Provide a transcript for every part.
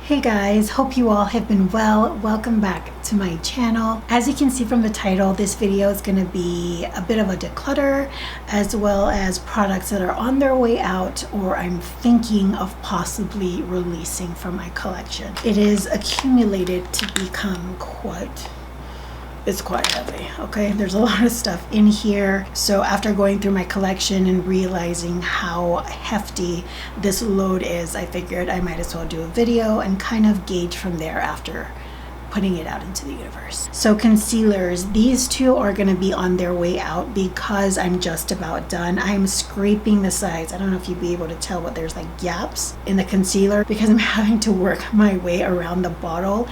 Hey guys, hope you all have been well. Welcome back to my channel. As you can see from the title, this video is going to be a bit of a declutter as well as products that are on their way out or I'm thinking of possibly releasing from my collection. It is accumulated to become it's quite heavy, okay? There's a lot of stuff in here. So after going through my collection and realizing how hefty this load is, I figured I might as well do a video and kind of gauge from there after putting it out into the universe. So concealers, these two are gonna be on their way out because I'm just about done. I'm scraping the sides. I don't know if you'd be able to tell, but there's like gaps in the concealer because I'm having to work my way around the bottle,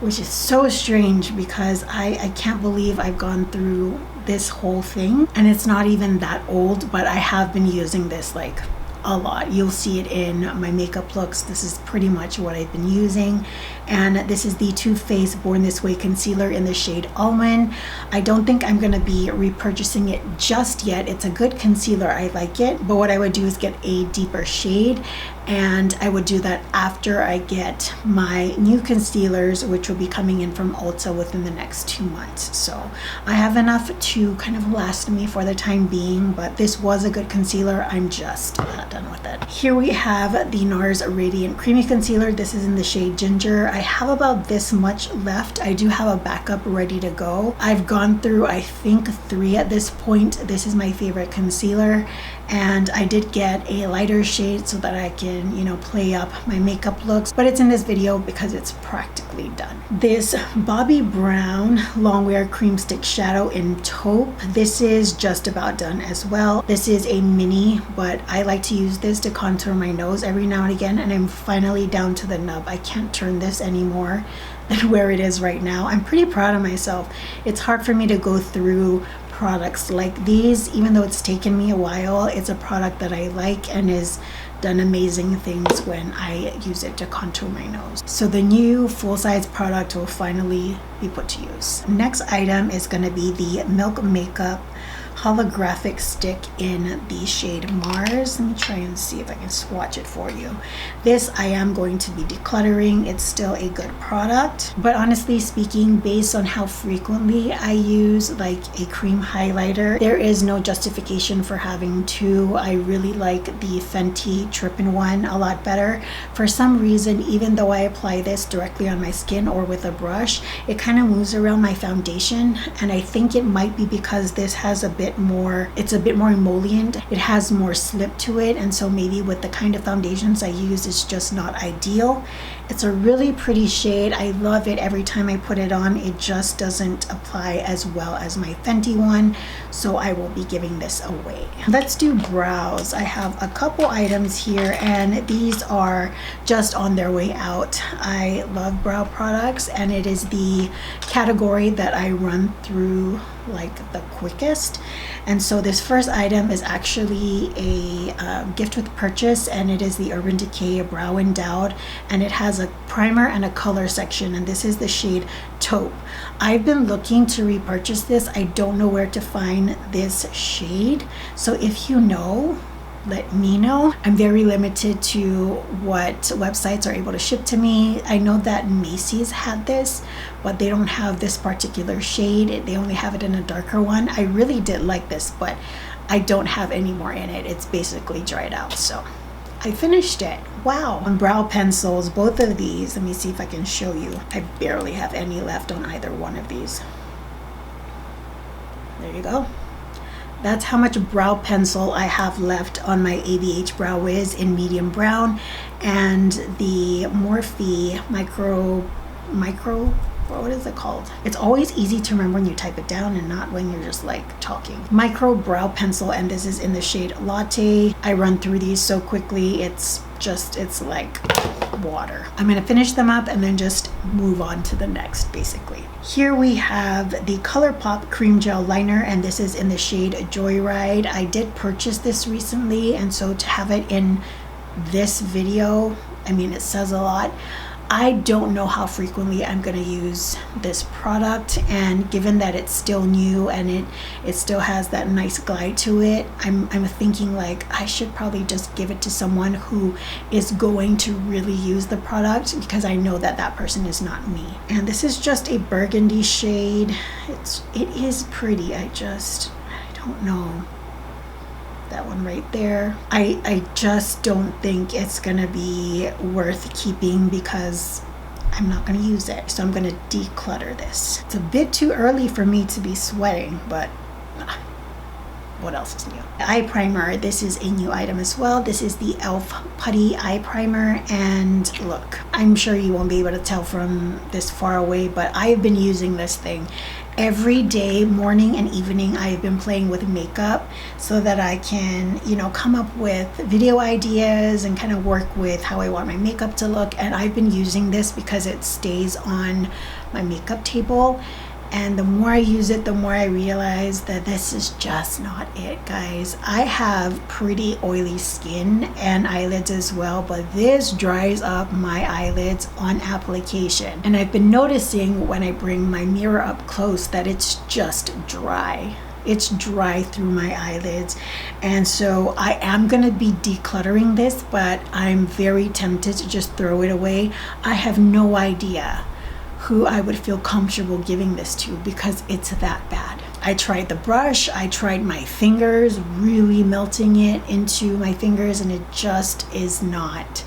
which is so strange because I can't believe I've gone through this whole thing and it's not even that old, but I have been using this like a lot. You'll see it in my makeup looks. This is pretty much what I've been using, and this is the Too Faced Born This Way concealer in the shade Almond. I don't think I'm gonna be repurchasing it just yet. It's a good concealer, I like it, but what I would do is get a deeper shade, and I would do that after I get my new concealers, which will be coming in from Ulta within the next 2 months. So I have enough to kind of last me for the time being, but this was a good concealer. I'm just not done with it. Here we have the NARS Radiant Creamy Concealer. This is in the shade Ginger. I have about this much left. I do have a backup ready to go. I've gone through, I think, 3 at this point. This is my favorite concealer, and I did get a lighter shade so that I can, you know, play up my makeup looks, but it's in this video because it's practically done. This Bobbi Brown Longwear Cream Stick Shadow in Taupe. This is just about done as well. This is a mini, but I like to use this to contour my nose every now and again, and I'm finally down to the nub. I can't turn this anymore than where it is right now. I'm pretty proud of myself. It's hard for me to go through products like these, even though it's taken me a while. It's a product that I like and has done amazing things when I use it to contour my nose. So the new full-size product will finally be put to use. Next item is going to be the Milk Makeup holographic stick in the shade Mars. Let me try and see if I can swatch it for you. This I am going to be decluttering. It's still a good product, but honestly speaking, based on how frequently I use like a cream highlighter, there is no justification for having two. I really like the Fenty Trip-in-1 a lot better. For some reason, even though I apply this directly on my skin or with a brush, it kind of moves around my foundation, and I think it might be because this has it's a bit more emollient. It has more slip to it, and so maybe with the kind of foundations I use, it's just not ideal. It's a really pretty shade. I love it every time I put it on. It just doesn't apply as well as my Fenty one, so I will be giving this away. Let's do brows. I have a couple items here, and these are just on their way out. I love brow products, and it is the category that I run through like the quickest. And so this first item is actually a gift with purchase, and it is the Urban Decay Brow Endowed, and it has a primer and a color section, and this is the shade Taupe. I've been looking to repurchase this. I don't know where to find this shade, so if you know, let me know. I'm very limited to what websites are able to ship to me. I know that Macy's had this, but they don't have this particular shade. They only have it in a darker one. I really did like this, but I don't have any more in it. It's basically dried out, so I finished it. Wow. On brow pencils, both of these, let me see if I can show you. I barely have any left on either one of these. There you go. That's how much brow pencil I have left on my ABH Brow Wiz in medium brown, and the Morphe micro, what is it called? It's always easy to remember when you type it down and not when you're just like talking. Micro brow pencil, and this is in the shade Latte. I run through these so quickly, it's like water. I'm gonna finish them up and then just move on to the next, basically. Here we have the ColourPop Cream Gel Liner, and this is in the shade Joyride. I did purchase this recently, and so to have it in this video, I mean, it says a lot. I don't know how frequently I'm going to use this product, and given that it's still new and it still has that nice glide to it, I'm thinking like I should probably just give it to someone who is going to really use the product, because I know that that person is not me. And this is just a burgundy shade. It is pretty. I don't know. That one right there. I just don't think it's gonna be worth keeping because I'm not gonna use it. So I'm gonna declutter this. It's a bit too early for me to be sweating, but what else is new? Eye primer. This is a new item as well. This is the e.l.f. Putty Eye Primer, and look, I'm sure you won't be able to tell from this far away, but I've been using this thing every day, morning and evening. I've been playing with makeup so that I can, come up with video ideas and kind of work with how I want my makeup to look. And I've been using this because it stays on my makeup table. And the more I use it, the more I realize that this is just not it, guys. I have pretty oily skin and eyelids as well, but this dries up my eyelids on application. And I've been noticing when I bring my mirror up close that it's just dry. It's dry through my eyelids. And so I am gonna be decluttering this, but I'm very tempted to just throw it away. I have no idea who I would feel comfortable giving this to because it's that bad. I tried the brush, I tried my fingers, really melting it into my fingers, and it just is not,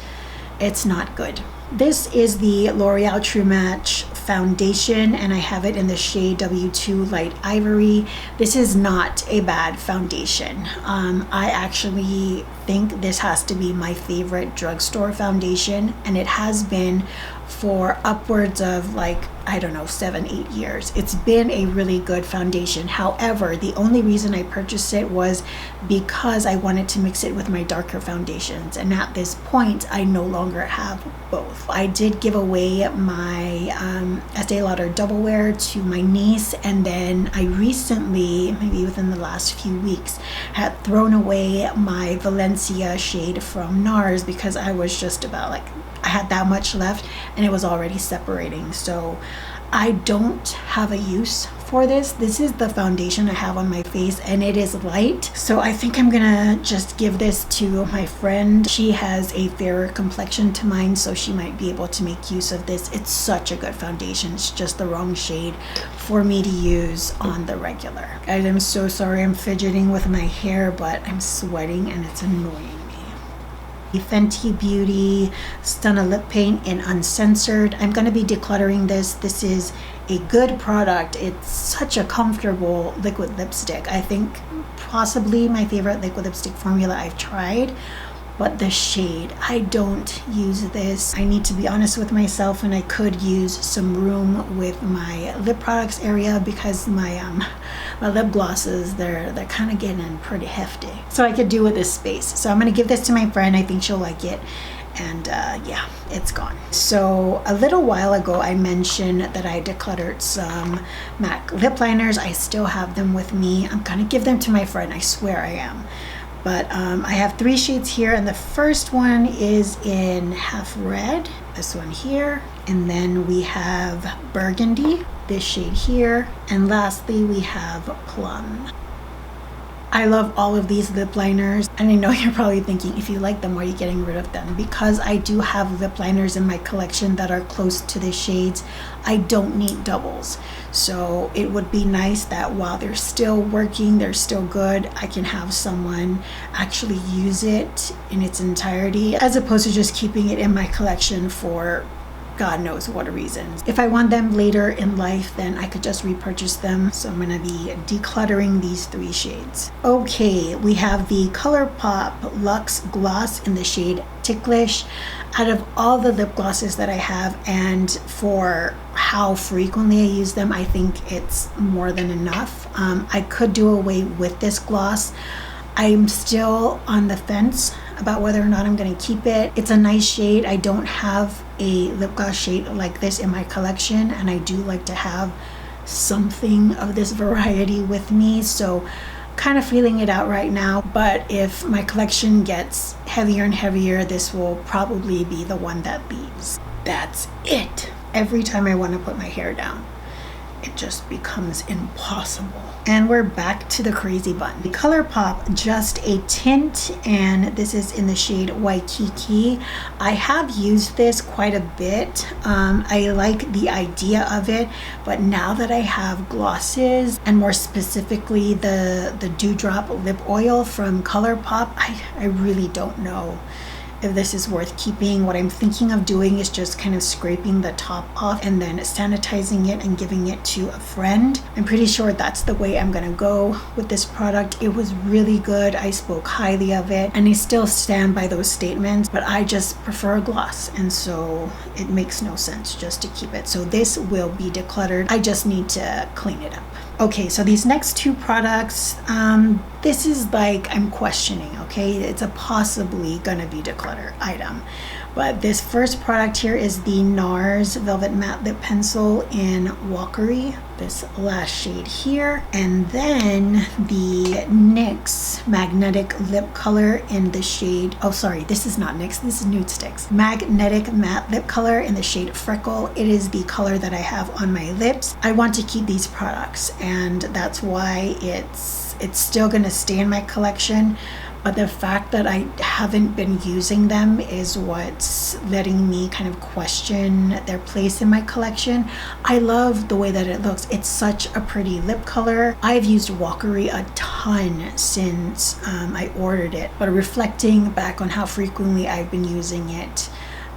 it's not good. This is the L'Oreal True Match foundation, and I have it in the shade W2 Light Ivory. This is not a bad foundation. I actually think this has to be my favorite drugstore foundation, and it has been for upwards of 7-8 years. It's been a really good foundation. However, the only reason I purchased it was because I wanted to mix it with my darker foundations, and at this point I no longer have both. I did give away my Estee Lauder Double Wear to my niece, and then I recently, maybe within the last few weeks, had thrown away my Valencia shade from NARS because I was just about I had that much left and it was already separating. So I don't have a use for this. This is the foundation I have on my face, and it is light. So I think I'm gonna just give this to my friend. She has a fairer complexion to mine, so she might be able to make use of this. It's such a good foundation. It's just the wrong shade for me to use on the regular. Guys, I'm so sorry I'm fidgeting with my hair, but I'm sweating and it's annoying. Fenty Beauty Stunna Lip Paint in Uncensored. I'm going to be decluttering this. This is a good product. It's such a comfortable liquid lipstick. I think possibly my favorite liquid lipstick formula I've tried. But the shade, I don't use this. I need to be honest with myself, and I could use some room with my lip products area because my lip glosses, they're kind of getting pretty hefty. So I could do with this space. So I'm gonna give this to my friend. I think she'll like it. And yeah, it's gone. So a little while ago, I mentioned that I decluttered some MAC lip liners. I still have them with me. I'm gonna give them to my friend. I swear I am. But I have 3 shades here, and the first one is in Half Red, this one here, and then we have Burgundy, this shade here, and lastly we have Plum. I love all of these lip liners, and I know you're probably thinking, if you like them, why are you getting rid of them? Because I do have lip liners in my collection that are close to the shades. I don't need doubles. So it would be nice that while they're still working, they're still good, I can have someone actually use it in its entirety, as opposed to just keeping it in my collection for God knows what reasons. If I want them later in life, then I could just repurchase them. So I'm gonna be decluttering these 3 shades. Okay, we have the ColourPop Luxe Gloss in the shade Ticklish. Out of all the lip glosses that I have, and for how frequently I use them, I think it's more than enough. I could do away with this gloss. I'm still on the fence about whether or not I'm going to keep it. It's a nice shade. I don't have a lip gloss shade like this in my collection, and I do like to have something of this variety with me, so kind of feeling it out right now. But if my collection gets heavier and heavier, this will probably be the one that leaves. that's it. Every time I want to put my hair down, it just becomes impossible. And we're back to the crazy bun. The ColourPop Just a Tint, and this is in the shade Waikiki. I have used this quite a bit. I like the idea of it, but now that I have glosses, and more specifically the Dewdrop lip oil from ColourPop, I really don't know if this is worth keeping. What I'm thinking of doing is just kind of scraping the top off and then sanitizing it and giving it to a friend. I'm pretty sure that's the way I'm gonna go with this product. It was really good. I spoke highly of it, and I still stand by those statements, but I just prefer a gloss, and so it makes no sense just to keep it. So this will be decluttered. I just need to clean it up. Okay, so these next two products, this is like, I'm questioning, okay? It's a possibly gonna be declutter item. But this first product here is the NARS Velvet Matte Lip Pencil in Walkery, this last shade here. And then the NYX Magnetic Lip Color in the shade, oh sorry, this is not NYX, this is Nude Sticks. Magnetic Matte Lip Color in the shade Freckle. It is the color that I have on my lips. I want to keep these products, and that's why it's still gonna stay in my collection. But the fact that I haven't been using them is what's letting me kind of question their place in my collection. I love the way that it looks. It's such a pretty lip color. I've used Walkery a ton since I ordered it, but reflecting back on how frequently I've been using it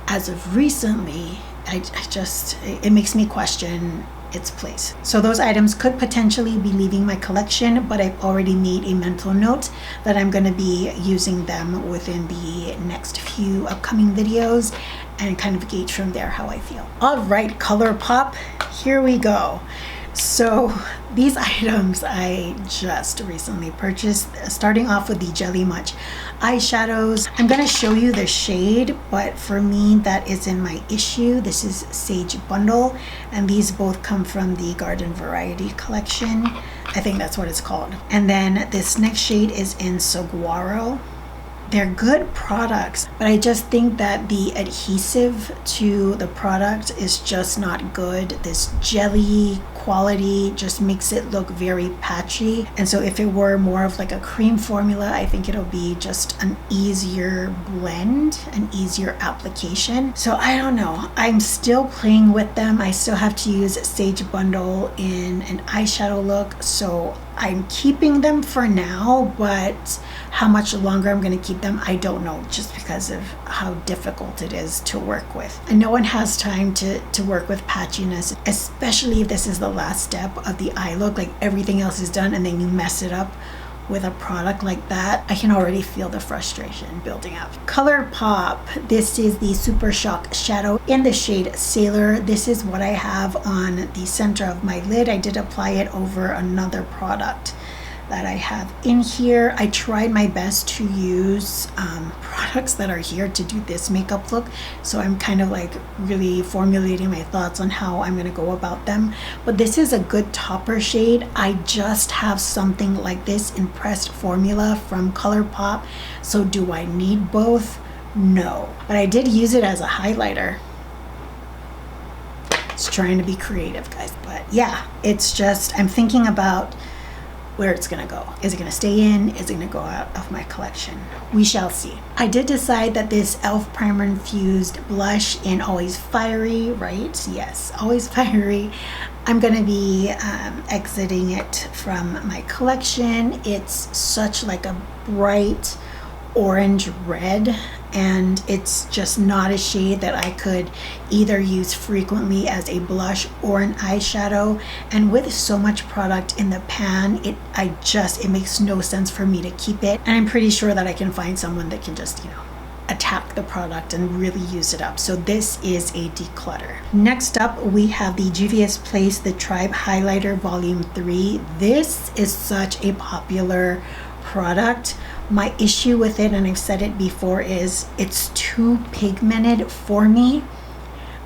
as of recently, it makes me question its place. So those items could potentially be leaving my collection, but I've already made a mental note that I'm going to be using them within the next few upcoming videos and kind of gauge from there how I feel. All right, ColourPop, here we go. So these items I just recently purchased, starting off with the Jelly Much eyeshadows. I'm going to show you the shade, but for me that isn't my issue. This is Sage Bundle, and these both come from the Garden Variety collection. I think that's what it's called. And then this next shade is in Saguaro. They're good products, but I just think that the adhesive to the product is just not good. This jelly quality just makes it look very patchy. And so if it were more of like a cream formula, I think it'll be just an easier blend, an easier application. So I don't know. I'm still playing with them. I still have to use Sage Bundle in an eyeshadow look. So I'm keeping them for now, but how much longer I'm going to keep them, I don't know, just because of how difficult it is to work with. And no one has time to work with patchiness, especially if this is the last step of the eye look, like everything else is done and then you mess it up with a product like that. I can already feel the frustration building up. ColourPop, this is the Super Shock Shadow in the shade Sailor. This is what I have on the center of my lid. I did apply it over another product that I have in here. I tried my best to use products that are here to do this makeup look, so I'm kind of like really formulating my thoughts on how I'm gonna go about them. But this is a good topper shade. I just have something like this in pressed formula from ColourPop, so do I need both? No, but I did use it as a highlighter. It's trying to be creative, guys, but yeah, it's just, I'm thinking about where it's gonna go. Is it gonna stay in? Is it gonna go out of my collection? We shall see. I did decide that this e.l.f. primer infused blush in Always Fiery, right? Yes, Always Fiery. I'm gonna be exiting it from my collection. It's such like a bright orange red, and it's just not a shade that I could either use frequently as a blush or an eyeshadow. And with so much product in the pan, it makes no sense for me to keep it. And I'm pretty sure that I can find someone that can just, attack the product and really use it up. So this is a declutter. Next up, we have the Juvia's Place The Tribe Highlighter Volume 3. This is such a popular product. My issue with it, and I've said it before, is it's too pigmented for me,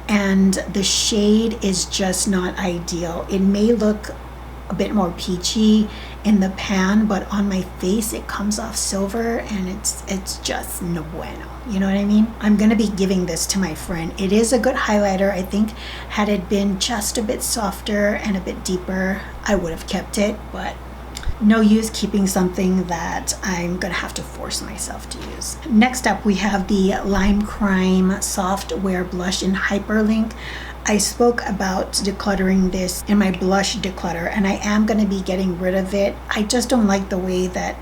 and the shade is just not ideal. It may look a bit more peachy in the pan, but on my face it comes off silver, and it's just no bueno. You know what I mean? I'm gonna be giving this to my friend. It is a good highlighter. I think had it been just a bit softer and a bit deeper, I would have kept it, but no use keeping something that I'm gonna have to force myself to use. Next up, we have the Lime Crime Soft Wear Blush in Hyperlink. I spoke about decluttering this in my blush declutter, and I am gonna be getting rid of it. I just don't like the way that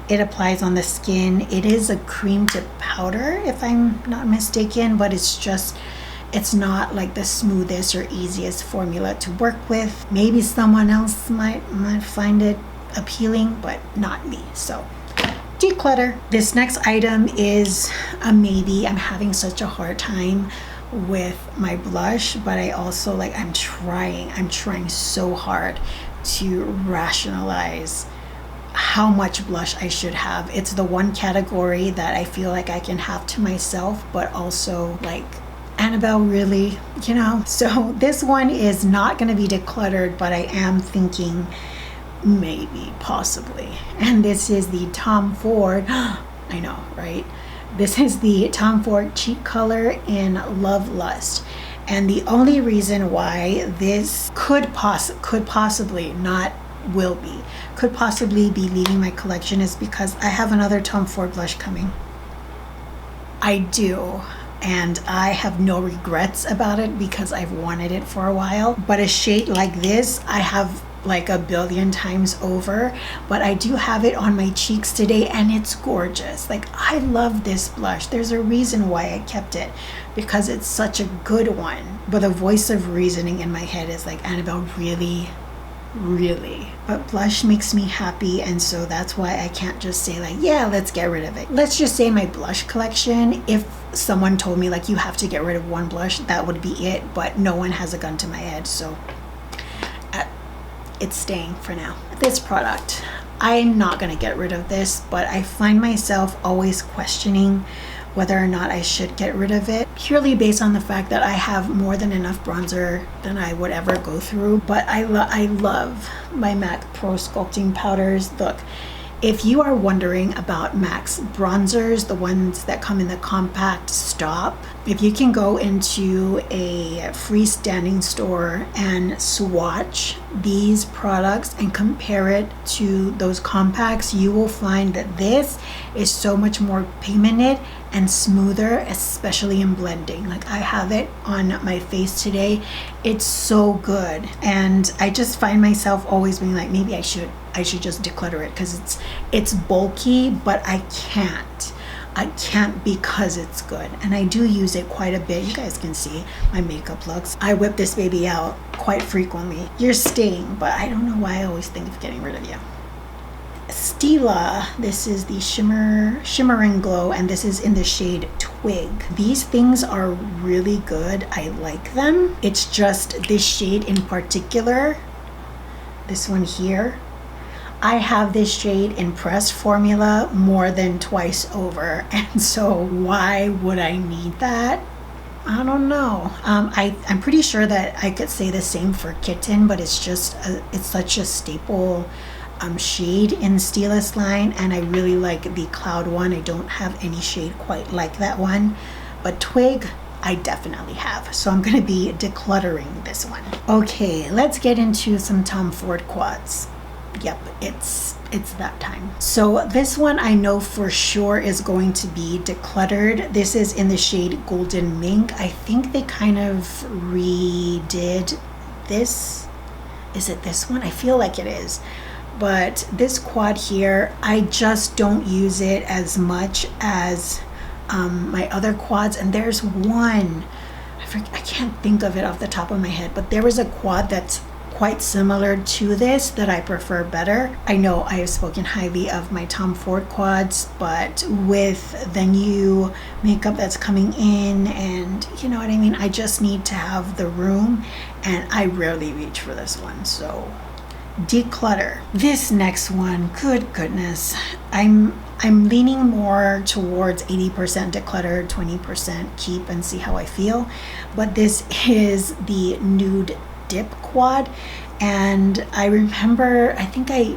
it applies on the skin. It is a cream to powder, if I'm not mistaken, but it's not like the smoothest or easiest formula to work with. Maybe someone else might find it appealing, but not me. So declutter. This next item is a maybe. I'm having such a hard time with my blush, but I also I'm trying so hard to rationalize how much blush I should have. It's the one category that I feel like I can have to myself, but also Annabelle, really, So this one is not going to be decluttered, but I am thinking maybe, possibly. And this is the Tom Ford, I know, right? This is the Tom Ford Cheek Color in Love Lust. And the only reason why this could possibly, not will be, could possibly be leaving my collection is because I have another Tom Ford blush coming. I do. And I have no regrets about it because I've wanted it for a while. But a shade like this, I have a billion times over, but I do have it on my cheeks today, and it's gorgeous. I love this blush. There's a reason why I kept it, because it's such a good one. But the voice of reasoning in my head is Annabelle, really? But blush makes me happy, and so that's why I can't just say yeah, let's get rid of it. Let's just say my blush collection, if someone told me you have to get rid of one blush, that would be it, but no one has a gun to my head, so it's staying for now. This product, I'm not gonna get rid of this, but I find myself always questioning whether or not I should get rid of it, purely based on the fact that I have more than enough bronzer than I would ever go through. But I love my MAC Pro Sculpting Powders. Look, if you are wondering about MAC's bronzers, the ones that come in the compact stop, if you can go into a freestanding store and swatch these products and compare it to those compacts, you will find that this is so much more pigmented and smoother, especially in blending. I have it on my face today. It's so good, and I just find myself always being maybe I should just declutter it because it's bulky, but I can't because it's good, and I do use it quite a bit. You guys can see my makeup looks. I whip this baby out quite frequently. You're staying, but I don't know why I always think of getting rid of you. Stila, this is the Shimmering Glow, and this is in the shade Twig. These things are really good. I like them. It's just this shade in particular, this one here. I have this shade in pressed formula more than twice over, and so why would I need that? I don't know. I'm pretty sure that I could say the same for Kitten, but it's such a staple shade in Stila's line, and I really like the Cloud one. I don't have any shade quite like that one, but Twig I definitely have, so I'm going to be decluttering this one. Okay, let's get into some Tom Ford quads. Yep, it's that time. So this one I know for sure is going to be decluttered. This is in the shade Golden Mink. I think they kind of redid this. Is it this one? I feel like it is. But this quad here, I just don't use it as much as my other quads. And there's one, I can't think of it off the top of my head, but there was a quad that's quite similar to this that I prefer better. I know I have spoken highly of my Tom Ford quads, but with the new makeup that's coming in, and you know what I mean, I just need to have the room, and I rarely reach for this one. So declutter. This next one, good goodness, I'm leaning more towards 80% declutter, 20% keep and see how I feel. But this is the Nude Dip quad, And I remember, I think I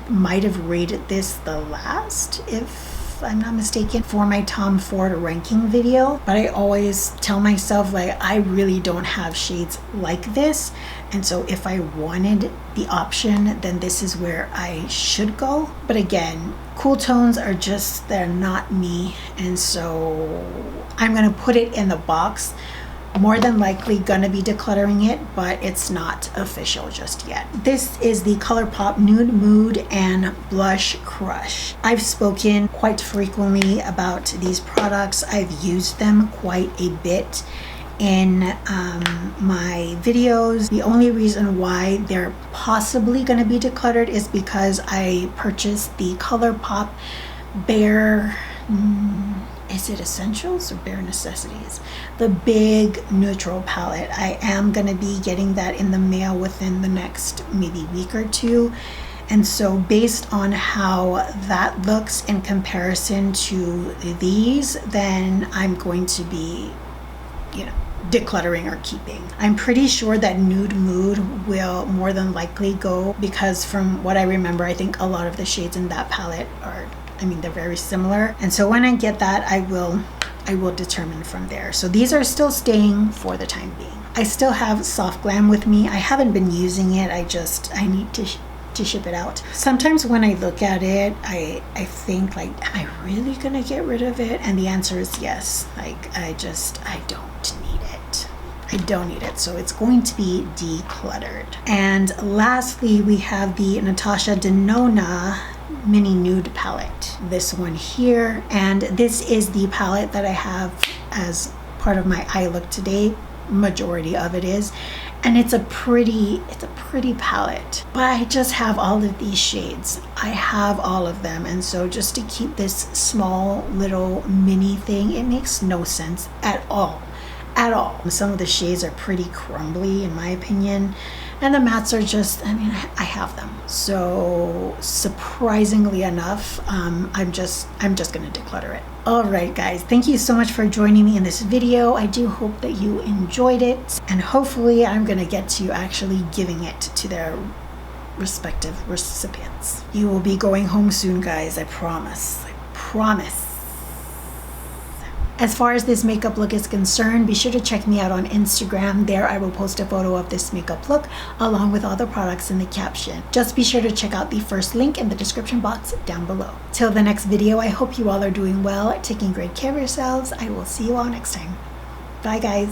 might have rated this the last, if I'm not mistaken, for my Tom Ford ranking video. But I always tell myself, like, I really don't have shades like this. And so if I wanted the option, then this is where I should go. But again, cool tones are just, they're not me. And so I'm gonna put it in the box. More than likely gonna be decluttering it, but it's not official just yet. This is the ColourPop Nude Mood and Blush Crush. I've spoken quite frequently about these products. I've used them quite a bit in my videos. The only reason why they're possibly gonna be decluttered is because I purchased the ColourPop Bare, is it Essentials or Bare Necessities? The big neutral palette. I am gonna be getting that in the mail within the next maybe week or two. And so based on how that looks in comparison to these, then I'm going to be, you know, decluttering or keeping. I'm pretty sure that Nude Mood will more than likely go, because from what I remember, I think a lot of the shades in that palette are, I mean, they're very similar. And so when I get that, I will determine from there. So these are still staying for the time being. I still have Soft Glam with me. I haven't been using it. I need to ship it out. Sometimes when I look at it, I think, like, am I really gonna get rid of it? And the answer is yes. Like, I don't need it. I don't need it. So it's going to be decluttered. And lastly, we have the Natasha Denona Mini Nude palette. This one here. And this is the palette that I have as part of my eye look today. Majority of it is. And it's a pretty palette. But I just have all of these shades. I have all of them. And so just to keep this small little mini thing, it makes no sense at all. At all. Some of the shades are pretty crumbly in my opinion. And the mattes are just, I mean, I have them. So surprisingly enough, I'm just gonna declutter it. All right, guys, thank you so much for joining me in this video. I do hope that you enjoyed it, and hopefully I'm gonna get to actually giving it to their respective recipients. You will be going home soon, guys, I promise. I promise. As far as this makeup look is concerned, be sure to check me out on Instagram. There I will post a photo of this makeup look along with all the products in the caption. Just be sure to check out the first link in the description box down below. Till the next video, I hope you all are doing well, taking great care of yourselves. I will see you all next time. Bye, guys.